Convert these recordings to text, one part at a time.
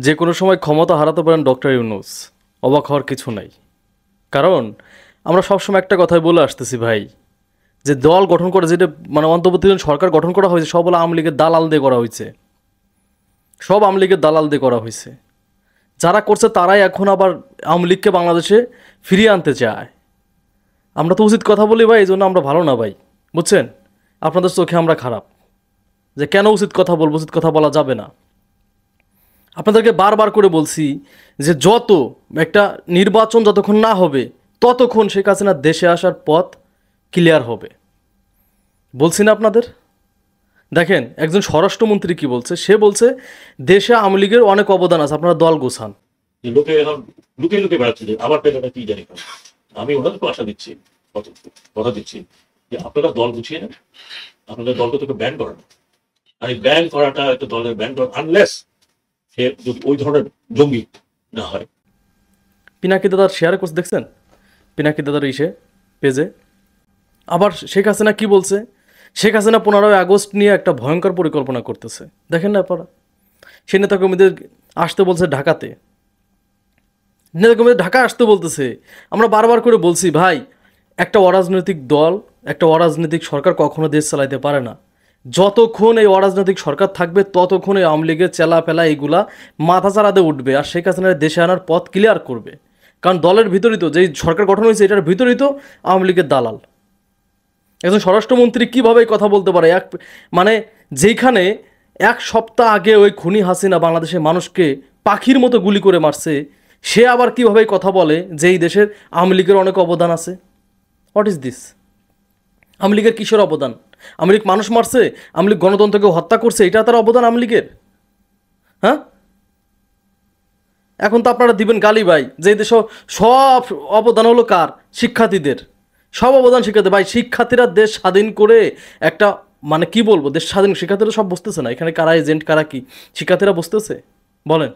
যে কোনো সময় ক্ষমতা হারাতে পারেন ডক্টর ইউনূস। অবাক হওয়ার কিছু নাই। কারণ আমরা সবসময় একটা কথাই বলে আসতেছি ভাই, যে দল গঠন করে যেটা মানে অন্তর্বর্তীকালীন সরকার গঠন করা হয়েছে সব হলো আওয়ামী লীগের দালাল দিয়ে করা হয়েছে। সব আওয়ামী লীগের দালাল দিয়ে করা হয়েছে। যারা করছে তারাই এখন আবার আওয়ামী লীগকে বাংলাদেশে ফিরিয়ে আনতে চায়। আমরা তো উচিত কথা বলি ভাই, এই জন্য আমরা ভালো না ভাই, বুঝছেন? আপনাদের চোখে আমরা খারাপ, যে কেন উচিত কথা বলবো, উচিত কথা বলা যাবে না। আপনাদেরকে বারবার করে বলছি যে যত একটা নির্বাচন যতক্ষণ না হবে ততক্ষণ শেখ হাসিনার দেশে আসার পথ ক্লিয়ার হবে, বলছি না আপনাদের? দেখেন একজন স্বরাষ্ট্রমন্ত্রী কি বলছে, সে বলছে দেশে আওয়ামী লীগের অনেক অবদান আছে, আপনারা দল গোছান। যে লোকে এখন লুকিয়ে লুকিয়ে বেড়াচ্ছে যে আমার পেলে কি জানি না। আমি ওনাদেরকে আশা দিচ্ছি, কথা দিচ্ছি যে আপনারা দল গুছিয়ে নেন, আপনাদের দলকে তোকে ব্যান করেন। আর এই ব্যান করাটা একটা দলের ব্যান করা আনলেস সে যদি ওই ধরনের জঙ্গি না হয়। পিনাকি দাদার শেয়ার করছে দেখছেন, পিনাকি দাদার পেজে। আবার শেখ হাসিনা কি বলছে, শেখ হাসিনা 15ই আগস্ট নিয়ে একটা ভয়ঙ্কর পরিকল্পনা করতেছে। দেখেন না আপনারা, সে নেতাকর্মীদের আসতে বলছে ঢাকাতে, নেতাকর্মীদের ঢাকা আসতে বলতেছে। আমরা বারবার করে বলছি ভাই, একটা অরাজনৈতিক দল, একটা অরাজনৈতিক সরকার কখনো দেশ চালাইতে পারে না। যতক্ষণ এই অরাজনৈতিক সরকার থাকবে ততক্ষণ এই আওয়ামী লীগের চেলা ফেলা এইগুলা মাথা চাড়াতে উঠবে আর শেখ হাসিনার দেশে আনার পথ ক্লিয়ার করবে। কারণ দলের ভিতরিত যেই সরকার গঠন হয়েছে এটার ভিতরিত আওয়ামী লীগের দালাল। একজন স্বরাষ্ট্রমন্ত্রী কীভাবে কথা বলতে পারে, মানে যেইখানে এক সপ্তাহ আগে ওই খুনি হাসিনা বাংলাদেশের মানুষকে পাখির মতো গুলি করে মারছে, সে আবার কীভাবে কথা বলে যে এই দেশের আওয়ামী লীগের অনেক অবদান আছে? What is this? আওয়ামী লীগের কিসের অবদান? আওয়ামী লীগ মানুষ মারছে, আওয়ামী লীগ গণতন্ত্রকে হত্যা করছে, এটা তার অবদান আওয়ামী লীগের? হ্যাঁ, এখন তো আপনারা দিবেন গালি ভাই, যে দেশ সব অবদান হলো কার? শিক্ষার্থীদের। সব অবদান শিক্ষার্থী। ভাই শিক্ষার্থীরা দেশ স্বাধীন করে একটা মানে কি বলবো, দেশ স্বাধীন, শিক্ষার্থীরা সব বুঝতেছে না এখানে কারা এজেন্ট কারা কি? শিক্ষার্থীরা বুঝতেছে? বলেন,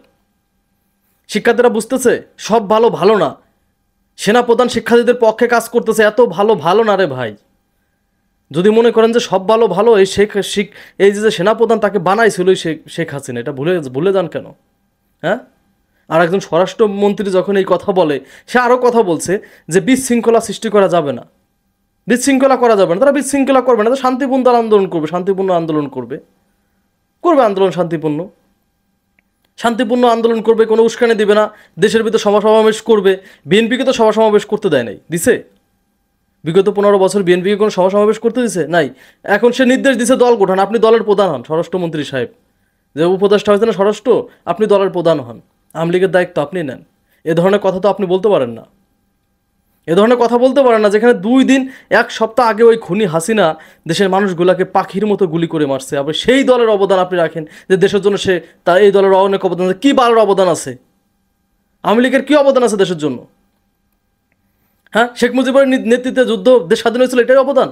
শিক্ষার্থীরা বুঝতেছে সব ভালো ভালো না? সেনাপ্রধান শিক্ষার্থীদের পক্ষে কাজ করতেছে, এত ভালো ভালো না রে ভাই। যদি মনে করেন যে সব ভালো ভালো, এই এই যে সেনাপ্রধান তাকে বানাইছিল শেখ হাসিনা, এটা ভুলে যান কেন? হ্যাঁ, আর একজন স্বরাষ্ট্রমন্ত্রী যখন এই কথা বলে, সে আরও কথা বলছে যে বিশৃঙ্খলা সৃষ্টি করা যাবে না, বিশৃঙ্খলা করা যাবে না। তারা বিশৃঙ্খলা করবে না, তো শান্তিপূর্ণ আন্দোলন করবে, শান্তিপূর্ণ আন্দোলন করবে, আন্দোলন শান্তিপূর্ণ আন্দোলন করবে, কোনো উস্কানি দিবে না, দেশের ভিতর সভা সমাবেশ করবে। বিএনপিকে তো সভা সমাবেশ করতে দেয় নাই, দিছে? বিগত 15 বছর বিএনপিকে কোনো সভা সমাবেশ করতে দিছে নাই। এখন সে নির্দেশ দিছে দল গঠন, আপনি দলের প্রধান হন, স্বরাষ্ট্রমন্ত্রী সাহেব যে উপদেষ্টা হয়েছে না স্বরাষ্ট্র, আপনি দলের প্রধান হন, আওয়ামী লীগের দায়িত্ব আপনি নেন। এ ধরনের কথা তো আপনি বলতে পারেন না, এ ধরনের কথা বলতে পারেন না, যেখানে 2 দিন 1 সপ্তাহ আগে ওই খুনি হাসিনা দেশের মানুষগুলাকে পাখির মতো গুলি করে মারছে। আবার সেই দলের অবদান আপনি রাখেন যে দেশের জন্য সে তার এই দলের অনেক অবদান আছে। কী বালের অবদান আছে? আওয়ামী লীগের কী অবদান আছে দেশের জন্য? হ্যাঁ, শেখ মুজিবের নেতৃত্বে যুদ্ধ দেশ স্বাধীন হয়েছিল, এটাই অবদান।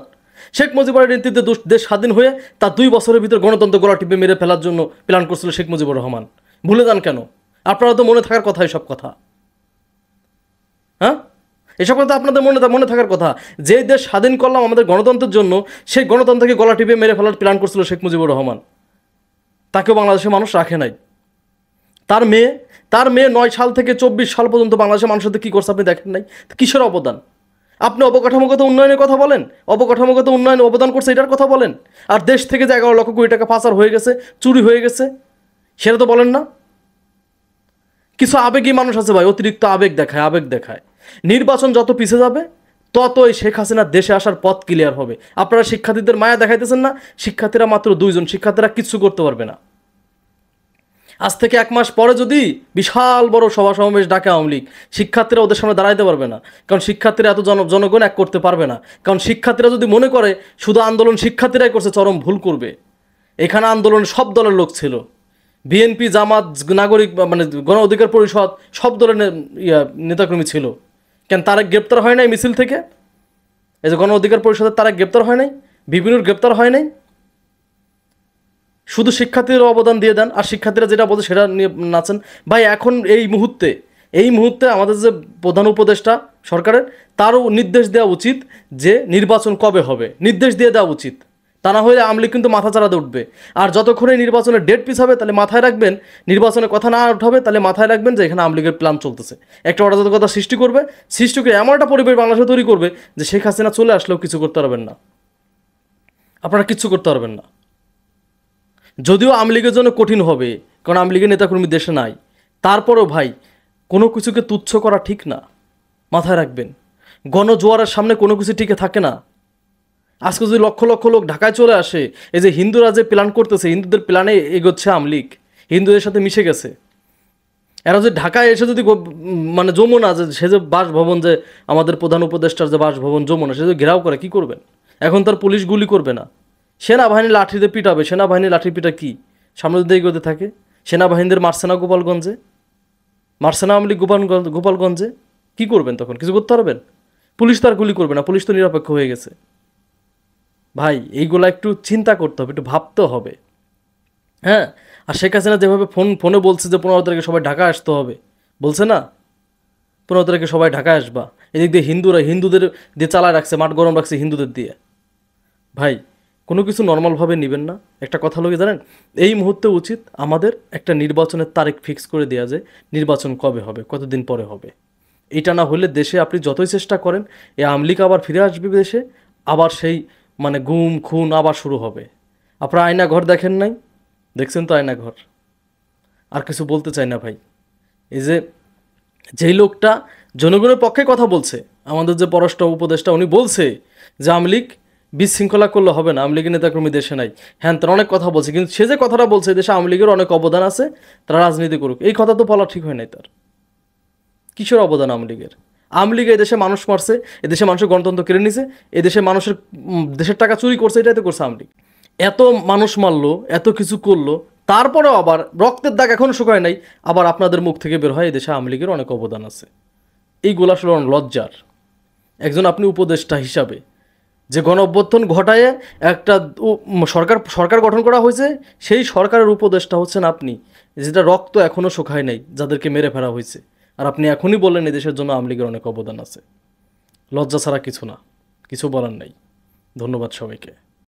শেখ মুজিবের নেতৃত্বে দেশ স্বাধীন হয়ে তার 2 বছরের ভিতর গণতন্ত্র গলা টিপে মেরে ফেলার জন্য প্ল্যান করছিল শেখ মুজিবুর রহমান। ভুলে যান কেন? আপনারা তো মনে থাকার কথা এসব কথা। হ্যাঁ, এসব কথা আপনাদের মনে থাকার কথা। যে দেশ স্বাধীন করলাম আমাদের গণতন্ত্রের জন্য, সেই গণতন্ত্রকে গলা টিপে মেরে ফেলার প্ল্যান করছিল শেখ মুজিবুর রহমান। তাকেও বাংলাদেশের মানুষ রাখে নাই। তার মেয়ে 9 সাল থেকে 24 সাল পর্যন্ত বাংলাদেশের মানুষের সাথে কী করছে আপনি দেখেন নাই? কিসের অবদান? আপনি অবকাঠামোগত উন্নয়নের কথা বলেন, অবকাঠামোগত উন্নয়নে অবদান করছে এটার কথা বলেন, আর দেশ থেকে যে 11 লক্ষ কোটি টাকা পাচার হয়ে গেছে, চুরি হয়ে গেছে, সেটা তো বলেন না। কিছু আবেগী মানুষ আছে ভাই, অতিরিক্ত আবেগ দেখায়। নির্বাচন যত পিছিয়ে যাবে ততই শেখ হাসিনার দেশে আসার পথ ক্লিয়ার হবে। আপনারা শিক্ষার্থীদের মায়া দেখাইতেছেন না? শিক্ষার্থীরা মাত্র 2 জন, শিক্ষার্থীরা কিচ্ছু করতে পারবে না। আজ থেকে 1 মাস পরে যদি বিশাল বড় সভা সমাবেশ ডাকে আওয়ামী লীগ, শিক্ষার্থীরা ওদের সামনে দাঁড়াইতে পারবে না। কারণ শিক্ষার্থীরা এত জনগণ এক করতে পারবে না। কারণ শিক্ষার্থীরা যদি মনে করে শুধু আন্দোলন শিক্ষার্থীরাই করছে, চরম ভুল করবে। এখানে আন্দোলন সব দলের লোক ছিল, বিএনপি, জামাত, নাগরিক মানে গণ অধিকার পরিষদ, সব দলের নেতাকর্মী ছিল। কেন তারা গ্রেপ্তার হয় নাই মিছিল থেকে? এই যে গণ অধিকার পরিষদের তারা গ্রেপ্তার হয় নাই, বিভিন্নর গ্রেপ্তার হয় নাই। শুধু শিক্ষার্থীদের অবদান দিয়ে দেন, আর শিক্ষার্থীরা যেটা বলছে সেটা নিয়ে নাচেন। ভাই এখন এই মুহূর্তে আমাদের যে প্রধান উপদেষ্টা সরকারের, তারও নির্দেশ দেওয়া উচিত যে নির্বাচন কবে হবে, নির্দেশ দিয়ে দেওয়া উচিত। তা না হলে আওয়ামী লীগ কিন্তু মাথা চাড়াতে উঠবে। আর যতক্ষণে নির্বাচনের ডেট পিছাবে তাহলে মাথায় রাখবেন, নির্বাচনের কথা না উঠাবে তাহলে মাথায় রাখবেন যে এখানে আওয়ামী লীগের প্ল্যান চলতেছে, একটা অরাজকতা সৃষ্টি করবে, সৃষ্টি করে এমন একটা পরিবেশ বাংলাদেশে তৈরি করবে যে শেখ হাসিনা চলে আসলেও কিছু করতে পারবেন না, আপনারা কিচ্ছু করতে পারবেন না। যদিও আওয়ামী লীগের জন্য কঠিন হবে, কারণ আওয়ামী লীগের নেতাকর্মী দেশে নাই, তারপরেও ভাই কোনো কিছুকে তুচ্ছ করা ঠিক না, মাথায় রাখবেন। গণজোয়ারের সামনে কোনো কিছু টিকে থাকে না। আজকে যদি লক্ষ লক্ষ লোক ঢাকায় চলে আসে, এই যে হিন্দুরা যে প্ল্যান করতেছে, হিন্দুদের প্ল্যানে এগোচ্ছে আওয়ামী লীগ, হিন্দুদের সাথে মিশে গেছে। এরা যে ঢাকায় এসে যদি মানে যমুনা যে সে যে বাসভবন, যে আমাদের প্রধান উপদেষ্টার যে বাসভবন যমুনা, সে যে ঘেরাও করে, কি করবেন? এখন তার পুলিশ গুলি করবে না, সেনাবাহিনী লাঠিতে পিটাবে। সেনাবাহিনী লাঠি পিটা কি সামনে যদি এগোতে থাকে? সেনাবাহিনীদের মারছে না গোপালগঞ্জে, মারছে না আওয়ামী লীগ গোপালগঞ্জে, কি করবেন তখন? কিছু করতে পারবেন? পুলিশ তো আর গুলি করবে না, পুলিশ তো নিরপেক্ষ হয়ে গেছে। ভাই এইগুলা একটু চিন্তা করতে হবে, একটু ভাবতে হবে। হ্যাঁ, আর শেখ হাসিনা যেভাবে ফোনে বলছে যে 15 তারিখে সবাই ঢাকা আসতে হবে, বলছে না 15 তারিখে সবাই ঢাকা আসবা, এদিক দিয়ে হিন্দুদের দিয়ে চালায় রাখছে, মাঠ গরম রাখছে হিন্দুদের দিয়ে। ভাই কোনো কিছু নর্মালভাবে নেবেন না। একটা কথা লোকে জানেন, এই মুহূর্তে উচিত আমাদের একটা নির্বাচনের তারিখ ফিক্স করে দেওয়া যায়, নির্বাচন কবে হবে, কতদিন পরে হবে। এটা না হলে দেশে আপনি যতই চেষ্টা করেন, এই আওয়ামী লীগ আবার ফিরে আসবে দেশে, আবার সেই মানে গুম খুন আবার শুরু হবে। আপনারা আয়না ঘর দেখেন নাই? দেখছেন তো আয়না ঘর। আর কিছু বলতে চাই না ভাই। এই যে যেই লোকটা জনগণের পক্ষে কথা বলছে, আমাদের যে পররাষ্ট্র উপদেষ্টা, উনি বলছে যে আওয়ামী লীগ বিশৃঙ্খলা করলে হবে না, আওয়ামী লীগের নেতাকর্মী দেশে নাই, হ্যাঁ তারা অনেক কথা বলছে, কিন্তু সে যে কথাটা বলছে দেশে আওয়ামী লীগের অনেক অবদান আছে, তারা রাজনীতি করুক, এই কথা তো বলা ঠিক হয় নাই তার। কিসের অবদান আওয়ামী লীগের? আওয়ামী লীগ এদেশে মানুষ মারছে, এদেশে মানুষের গণতন্ত্র কেড়ে নিছে, এদেশে মানুষের দেশের টাকা চুরি করছে, এটাই তো করছে আওয়ামী লীগ। এত মানুষ মারলো, এত কিছু করলো, তারপরেও আবার রক্তের দাগ এখনো শুকায় নাই, আবার আপনাদের মুখ থেকে বের হয় এদেশে আওয়ামী লীগের অনেক অবদান আছে। এইগুলো আসলে অনেক লজ্জার। একজন আপনি উপদেষ্টা হিসাবে যে গণ অভ্যুত্থান ঘটায় একটা সরকার গঠন করা হয়েছে, সেই সরকারের উপদেষ্টা হচ্ছেন আপনি, যেটা রক্ত এখনো শুকায় নাই, যাদেরকে মেরে ফেলা হয়েছে, আর আপনি এখনই বললেন এদেশের জন্য আওয়ামী লীগের অনেক অবদান আছে। লজ্জা ছাড়া কিছু না, কিছু বলার নাই। ধন্যবাদ সবাইকে।